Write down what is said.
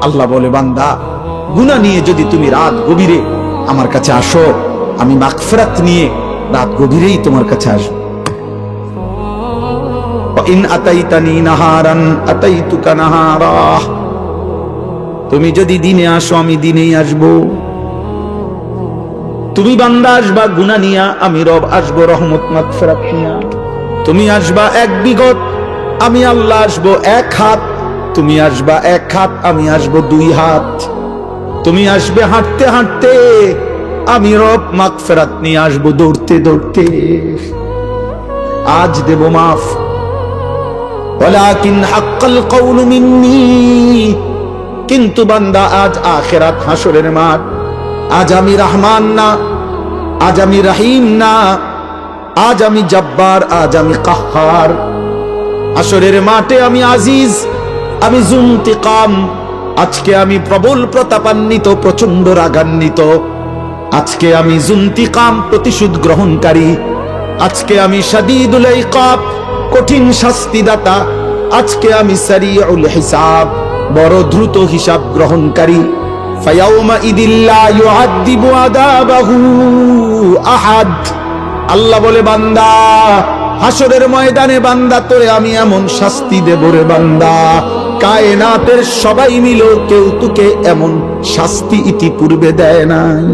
আল্লাহ বলে, বান্দা গুনাহ নিয়ে যদি তুমি রাত গভীরে আমার কাছে আসো, আমি মাগফিরাত নিয়ে রাত গভীরেই তোমার কাছে আসবো। ইন আতাইতানি নাহারান আতাইতুকা নাহারা, তুমি যদি দিনে আসো আমি দিনেই আসবো। তুমি বান্দা আসবা গুনাহ নিয়া, আমি রব আসবো রহমত মাগফিরাত নিয়া। তুমি আসবা এক বিগত, আমি আল্লাহ আসবো এক হাত। তুমি আসবা এক হাত, আমি আসবো দুই হাত। তুমি আসবে হাঁটতে হাঁটতে, আমি রব মাগফিরাত নিয়ে আসবো দৌড়তে দৌড়তে। আজ দেব মাফ, ওয়ালাকিন হাক্কাল কওলু মিন্নি, কিন্তু বান্দা আজ আখিরাত হাসরের মাঠ। আজ আমি রহমান না, আজ আমি রহিম না, আজ আমি জব্বার, আজ আমি কাহ্হার। হাসরের মাঠে আমি আজিজ, আমি যুনতিকাম। আজকে আমি প্রবল প্রতাপান্বিত, প্রচন্ড রাগান্বিত। আজকে আমি যুনতিকাম, প্রতিশোধ গ্রহণকারী। আজকে আমি শাদীদুল ইকাব, কঠিন শাস্তিদাতা। আজকে আমি সারিউল হিসাব, বড় দ্রুত হিসাব গ্রহণকারী। ফায়াউমা ইদিল্লা ইউআযিবু আযাবাহু আহাদ। আল্লাহ বলে, বান্দা হাসরের ময়দানে বান্দা তোরে আমি এমন শাস্তি দেব রে বান্দা, কায়নাতের সবাই মিলেও কেউ তোকে এমন শাস্তি ইতিপূর্বে দেয় নাই।